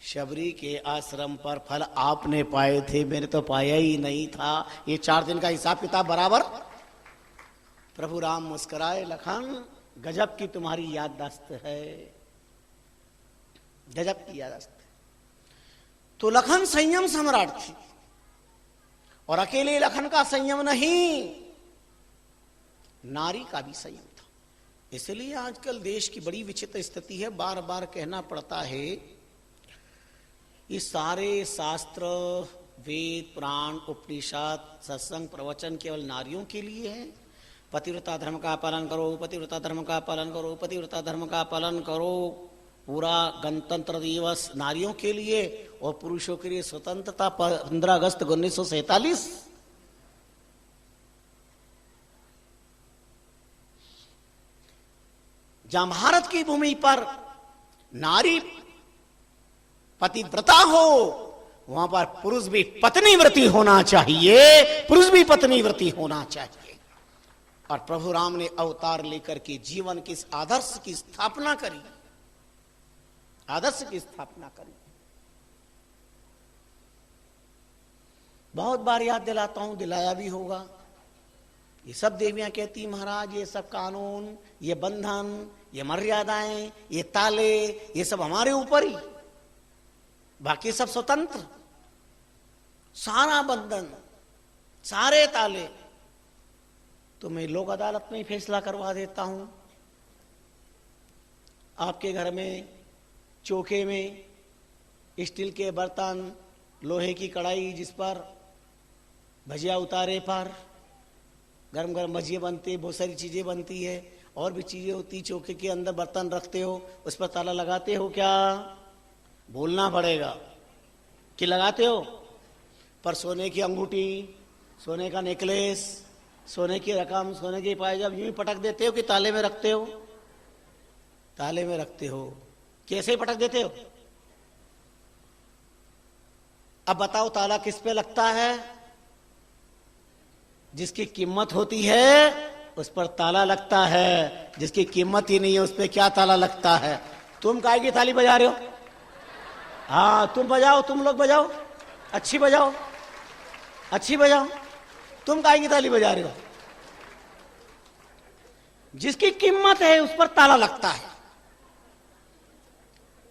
शबरी के आश्रम पर फल आपने पाए थे, मैंने तो पाया ही नहीं था। ये 4 दिन का हिसाब किताब बराबर। प्रभु राम मुस्कुराए, लखन गजब की तुम्हारी याददाश्त है, गजब की याददाश्त। तो लखन संयम सम्राट थी, और अकेले लखन का संयम नहीं, नारी का भी संयम था। इसलिए आजकल देश की बड़ी विचित्र स्थिति है, बार बार कहना पड़ता है, ये सारे शास्त्र, वेद, पुराण, उपनिषद, सत्संग, प्रवचन केवल नारियों के लिए है। पतिव्रता धर्म का पालन करो, पतिव्रता धर्म का पालन करो, पतिव्रता धर्म का पालन करो। पूरा गणतंत्र दिवस नारियों के लिए और पुरुषों के लिए स्वतंत्रता 15 अगस्त 1947। जहां भारत की भूमि पर नारी पतिव्रता हो, वहां पर पुरुष भी पत्नीव्रती होना चाहिए, पुरुष भी पत्नीव्रती होना चाहिए। और प्रभु राम ने अवतार लेकर के जीवन के इस आदर्श की स्थापना करी, आदर्श की स्थापना करी। बहुत बार याद दिलाता हूं, दिलाया भी होगा। ये सब देवियां कहती महाराज ये सब कानून, ये बंधन, ये मर्यादाएं, ये ताले, ये सब हमारे ऊपर ही, बाकी सब स्वतंत्र। सारा बंधन, सारे ताले तो मैं लोक अदालत में ही फैसला करवा देता हूं। आपके घर में चौके में स्टील के बर्तन, लोहे की कढ़ाई जिस पर भजिया उतारे पर गरम गरम भजिया बनती है, बहुत सारी चीजें बनती है, और भी चीजें होती, चौके के अंदर बर्तन रखते हो, उस पर ताला लगाते हो क्या? बोलना पड़ेगा कि लगाते हो। पर सोने की अंगूठी, सोने का नेकलेस, सोने की रकम, सोने की पायजाब यूं ही पटक देते हो कि ताले में रखते हो? ताले में रखते हो। कैसे पटक देते हो? अब बताओ ताला किस पे लगता है? जिसकी कीमत होती है उस पर ताला लगता है, जिसकी कीमत ही नहीं है उस पे क्या ताला लगता है? तुम काहे की ताली बजा रहे हो? हाँ तुम बजाओ, तुम लोग बजाओ, अच्छी बजाओ, अच्छी बजाओ। तुम काहे की ताली बजा रहे हो? जिसकी कीमत है उस पर ताला लगता है।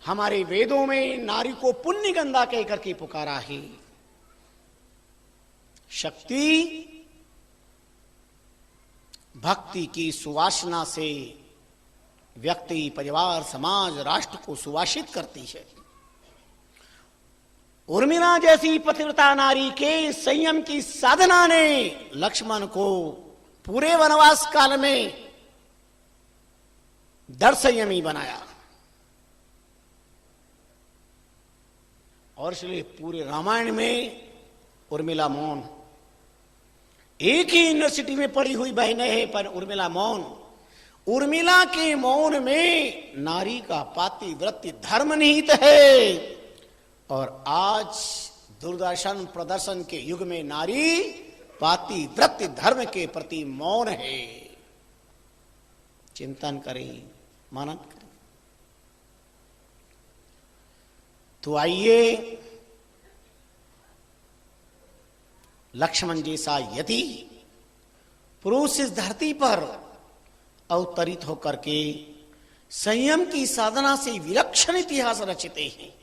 हमारे वेदों में नारी को पुण्य गंगा कहकर के पुकारा है। शक्ति भक्ति की सुवासना से व्यक्ति, परिवार, समाज, राष्ट्र को सुवासित करती है। उर्मिला जैसी पतिव्रता नारी के संयम की साधना ने लक्ष्मण को पूरे वनवास काल में दृढ़ संयमी बनाया, और इसलिए पूरे रामायण में उर्मिला मौन, एक ही यूनिवर्सिटी में पढ़ी हुई बहनें हैं पर उर्मिला मौन। उर्मिला के मौन में नारी का पातिव्रत्य धर्म निहित है। और आज दूरदर्शन प्रदर्शन के युग में नारी पातिव्रत्य धर्म के प्रति मौन है। चिंतन करें, मनन करें। तो आइए लक्ष्मण जैसा यदि पुरुष इस धरती पर अवतरित होकर के संयम की साधना से विलक्षण इतिहास रचते हैं।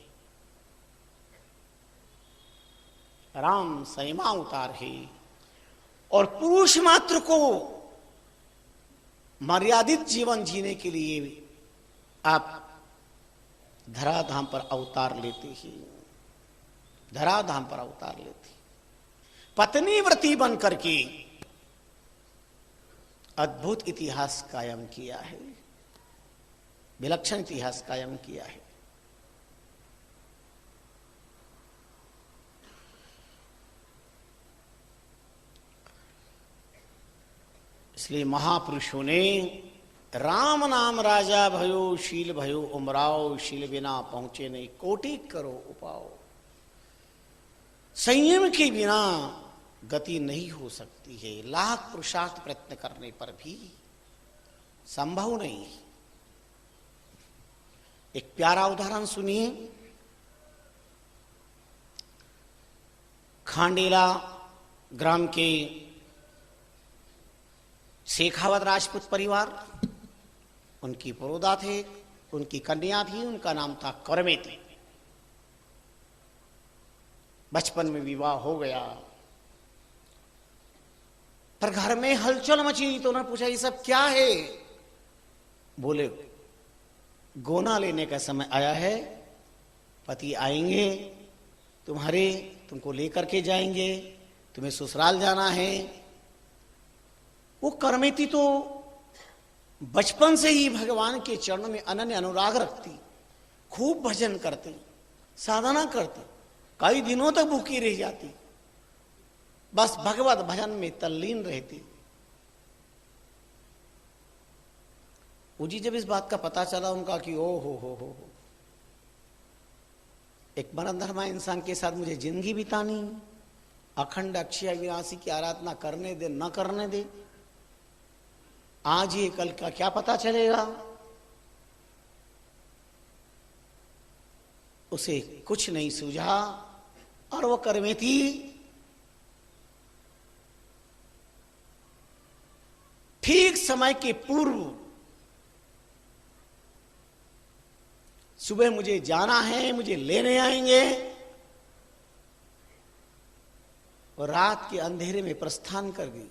राम संयमावतार है, और पुरुष मात्र को मर्यादित जीवन जीने के लिए आप धराधाम पर अवतार लेते ही, धराधाम पर अवतार लेते, पत्नी व्रती बन करके अद्भुत इतिहास कायम किया है, विलक्षण इतिहास कायम किया है। इसलिए महापुरुषों ने राम नाम राजा भयो शील भयो उमराव, शील बिना पहुंचे नहीं कोटि करो उपाओ। संयम के बिना गति नहीं हो सकती है, लाख पुरुषार्थ प्रयत्न करने पर भी संभव नहीं। एक प्यारा उदाहरण सुनिए। खांडेला ग्राम के शेखावत राजपूत परिवार, उनकी पुरोधा थे, उनकी कन्या थी, उनका नाम था करमेती। बचपन में विवाह हो गया, पर घर में हलचल मची तो उन्होंने पूछा ये सब क्या है? बोले गोना लेने का समय आया है, पति आएंगे तुम्हारे, तुमको लेकर के जाएंगे, तुम्हें ससुराल जाना है। वो करमेती तो बचपन से ही भगवान के चरणों में अनन्य अनुराग रखती, खूब भजन करती, साधना करती, कई दिनों तक भूखी रह जाती, बस भगवत भजन में तल्लीन रहती। मुझे जब इस बात का पता चला उनका कि ओ हो, एक मनधर्मा इंसान के साथ मुझे जिंदगी बितानी, अखंड अक्षय अविनाशी की आराधना करने दे न करने दे, आज ये कल का क्या पता चलेगा। उसे कुछ नहीं सूझा और वो करमेती ठीक समय के पूर्व सुबह मुझे जाना है, मुझे लेने आएंगे, और रात के अंधेरे में प्रस्थान कर गई।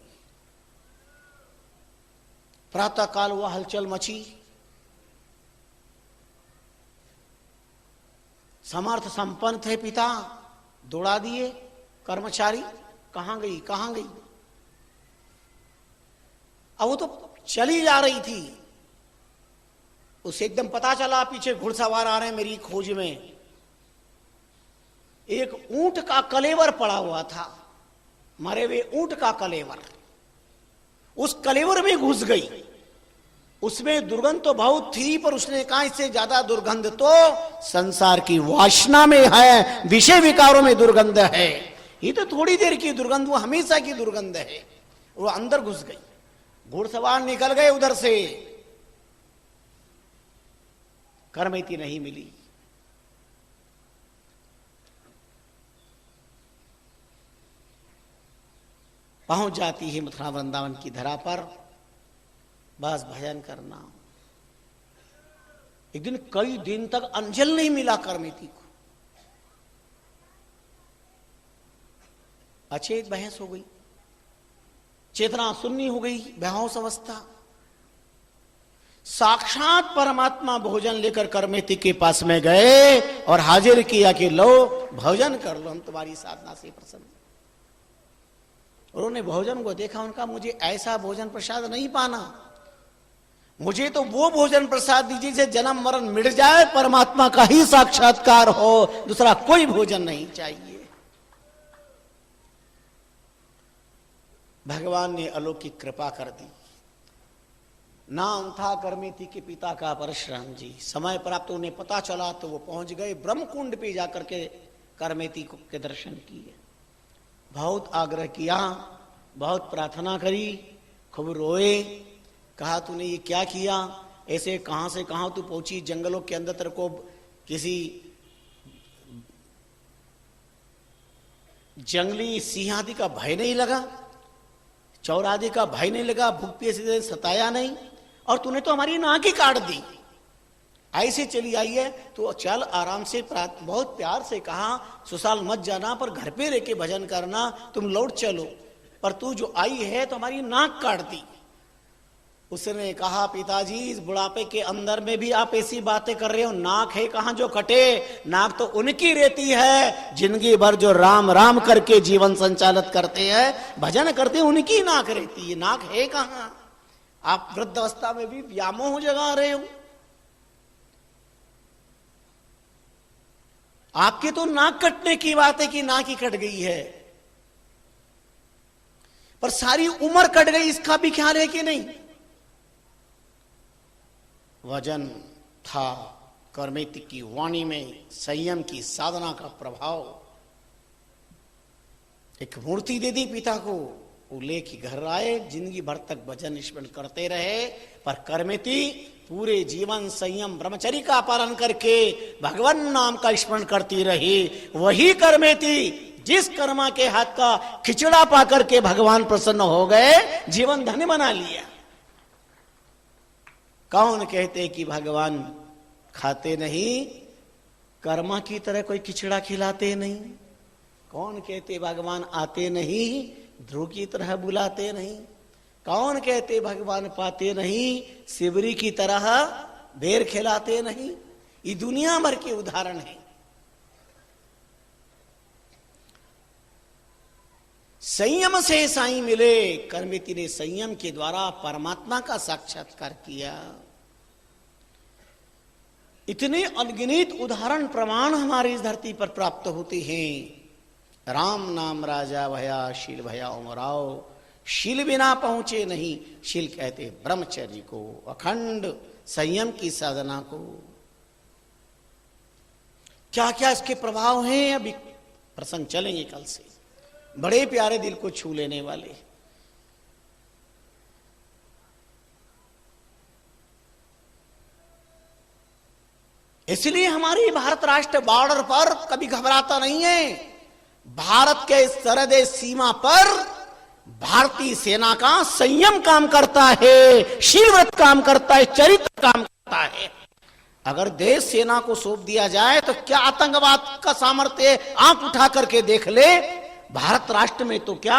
प्रातः काल वह हलचल मची, समर्थ संपन्न थे पिता, दौड़ा दिए कर्मचारी, कहां गई कहां गई। अब वो तो चली जा रही थी, उसे एकदम पता चला पीछे घुड़सवार आ रहे हैं मेरी खोज में। एक ऊंट का कलेवर पड़ा हुआ था, मरे हुए ऊंट का कलेवर, उस कलेवर में घुस गई। उसमें दुर्गंध तो बहुत थी, पर उसने कहा इससे ज्यादा दुर्गंध तो संसार की वासना में है, विषय विकारों में दुर्गंध है। ये तो थोड़ी देर की दुर्गंध, वो हमेशा की दुर्गंध है। वो अंदर घुस गई, घुड़सवार निकल गए उधर से, करमेती नहीं मिली। पहुंच जाती है मथुरा वृंदावन की धरा पर, बस भजन करना। एक दिन कई दिन तक अंजल नहीं मिला करमेती को, अचेत बहस हो गई, चेतना शून्य हो गई, बेहोश अवस्था। साक्षात परमात्मा भोजन लेकर करमेती के पास में गए और हाजिर किया कि लो भोजन कर लो, हम तुम्हारी साधना से प्रसन्न। उन्होंने भोजन को देखा, उनका मुझे ऐसा भोजन प्रसाद नहीं पाना, मुझे तो वो भोजन प्रसाद दीजिए जिसे जन्म मरण मिट जाए, परमात्मा का ही साक्षात्कार हो, दूसरा कोई भोजन नहीं चाहिए। भगवान ने अलौकिक कृपा कर दी। नाम था करमेती के पिता का परशुराम जी। समय प्राप्त उन्हें पता चला तो वो पहुंच गए ब्रह्मकुंड पे जाकर के करमेती के दर्शन किए। बहुत आग्रह किया, बहुत प्रार्थना करी, खूब रोए, कहा तूने ये क्या किया, ऐसे कहां से कहां तू पहुंची, जंगलों के अंदर तेरे को किसी जंगली सिंह आदि का भय नहीं लगा, चौर आदि का भय नहीं लगा, भूख प्यास से सताया नहीं, और तूने तो हमारी नाक ही काट दी, ऐसे चली आई है तो चल आराम से। बहुत प्यार से कहा ससुराल मत जाना, पर घर पे रह के भजन करना, तुम लौट चलो, पर तू जो आई है तो हमारी नाक काट दी। उसने कहा पिताजी इस बुढ़ापे के अंदर में भी आप ऐसी बातें कर रहे हो, नाक है कहां जो कटे, नाक तो उनकी रहती है जिंदगी भर जो राम राम करके जीवन संचालित करते हैं, भजन करते हैं, उनकी नाक रहती है, नाक है कहां। आप वृद्ध अवस्था में भी व्यामोह जगा रहे हो, आपके तो नाक कटने की बात है कि नाक ही कट गई है, पर सारी उम्र कट गई, इसका भी ख्याल है कि नहीं? वजन था कर्मेति की वाणी में संयम की साधना का प्रभाव। एक मूर्ति दे दी पिता को, वो लेके घर आए, जिंदगी भर तक भजन स्मरण करते रहे, पर कर्मेति पूरे जीवन संयम ब्रह्मचर्य का पालन करके भगवान नाम का स्मरण करती रही। वही कर्मेति जिस कर्मा के हाथ का खिचड़ा पाकर के भगवान प्रसन्न हो गए, जीवन धन्य बना लिया। कौन कहते कि भगवान खाते नहीं, कर्मा की तरह कोई खिचड़ा खिलाते नहीं? कौन कहते भगवान आते नहीं, ध्रुव की तरह बुलाते नहीं? कौन कहते भगवान पाते नहीं, सिवरी की तरह बेर खिलाते नहीं? ये दुनिया भर के उदाहरण है। संयम से साईं मिले, कर्मेति ने संयम के द्वारा परमात्मा का साक्षात्कार किया। इतने अनगिनत उदाहरण प्रमाण हमारी इस धरती पर प्राप्त होते हैं। राम नाम राजा भया, शील भया उमराव, शील बिना पहुंचे नहीं। शील कहते ब्रह्मचर्य को, अखंड संयम की साधना को। क्या क्या इसके प्रभाव हैं, अभी प्रसंग चलेंगे कल से, बड़े प्यारे दिल को छू लेने वाले। इसलिए हमारी भारत राष्ट्र बॉर्डर पर कभी घबराता नहीं है। भारत के सरहद सीमा पर भारतीय सेना का संयम काम करता है, शीलव्रत काम करता है, चरित्र काम करता है। अगर देश सेना को सौंप दिया जाए तो क्या आतंकवाद का सामर्थ्य, आंख उठा करके देख ले। भारत राष्ट्र में तो क्या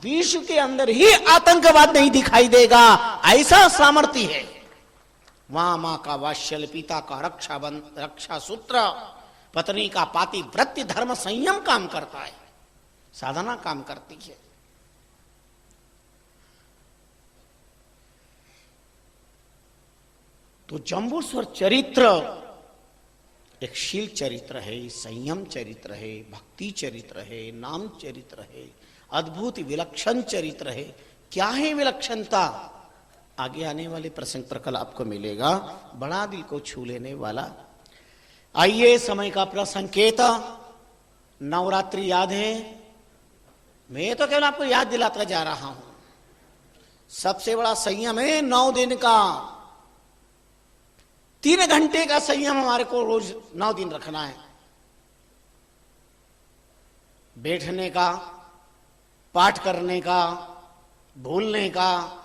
विश्व के अंदर ही आतंकवाद नहीं दिखाई देगा, ऐसा सामर्थ्य है। वहां मां का वात्सल्य, पिता का रक्षा सूत्र, पत्नी का पातिव्रत्य धर्म संयम काम करता है, साधना काम करती है। तो जंबूस्वर चरित्र एक शील चरित्र है, संयम चरित्र है, भक्ति चरित्र है, नाम चरित्र है, अद्भुत विलक्षण चरित्र है। क्या है विलक्षणता, आगे आने वाले प्रसंग पर कल आपको मिलेगा, बड़ा दिल को छू लेने वाला। आइए, समय का प्रसंकेत नवरात्रि याद है। मैं तो केवल आपको याद दिलाता जा रहा हूं। सबसे बड़ा संयम है 9 दिन का, 3 घंटे का संयम हमारे को रोज 9 दिन रखना है। बैठने का, पाठ करने का, भूलने का।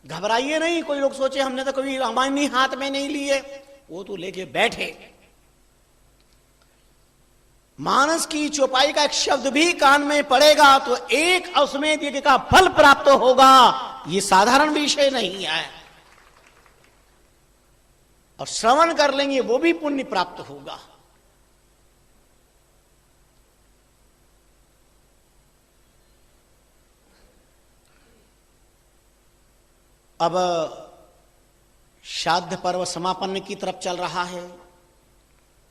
घबराइए नहीं, कोई लोग सोचे हमने तो कभी रामायण ही हाथ में नहीं लिए, वो तो लेके बैठे। मानस की चौपाई का एक शब्द भी कान में पड़ेगा तो एक अश्वमेध यज्ञ का फल प्राप्त होगा। ये साधारण विषय नहीं है, और श्रवण कर लेंगे वो भी पुण्य प्राप्त होगा। अब श्राद्ध पर्व समापन की तरफ चल रहा है,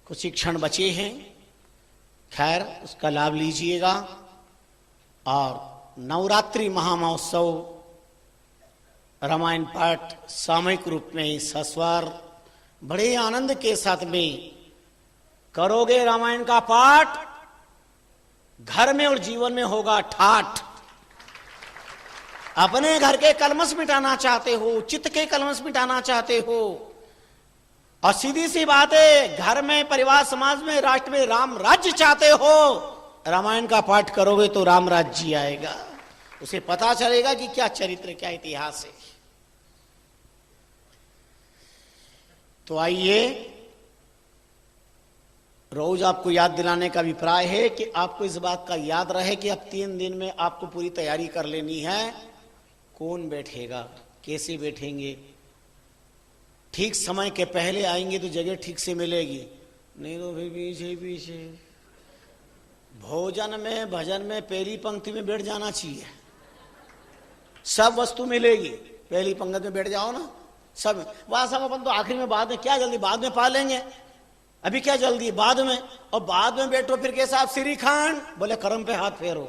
कुछ ही क्षण बचे हैं। खैर, उसका लाभ लीजिएगा। और नवरात्रि महामहोत्सव रामायण पाठ सामूहिक रूप में सस्वर बड़े आनंद के साथ में करोगे। रामायण का पाठ घर में और जीवन में होगा ठाठ। अपने घर के कलमश मिटाना चाहते हो, चित्त के कलमश मिटाना चाहते हो, और सीधी सी बात है, घर में, परिवार, समाज में, राष्ट्र में राम राज्य चाहते हो, रामायण का पाठ करोगे तो राम राज्य आएगा। उसे पता चलेगा कि क्या चरित्र, क्या इतिहास है। तो आइए, रोज आपको याद दिलाने का अभिप्राय है कि आपको इस बात का याद रहे कि अब 3 दिन में आपको पूरी तैयारी कर लेनी है। कौन बैठेगा, कैसे बैठेंगे, ठीक समय के पहले आएंगे तो जगह ठीक से मिलेगी, नहीं तो फिर पीछे पीछे। भोजन में, भजन में पहली पंक्ति में बैठ जाना चाहिए, सब वस्तु मिलेगी। पहली पंक्ति में बैठ जाओ ना, सब। वह सब अपन तो आखिरी में, बाद में क्या जल्दी, बाद में पा लेंगे, अभी क्या जल्दी, बाद में। और बाद में बैठो फिर कैसा आप श्री खान, बोले कर्म पे हाथ फेरो,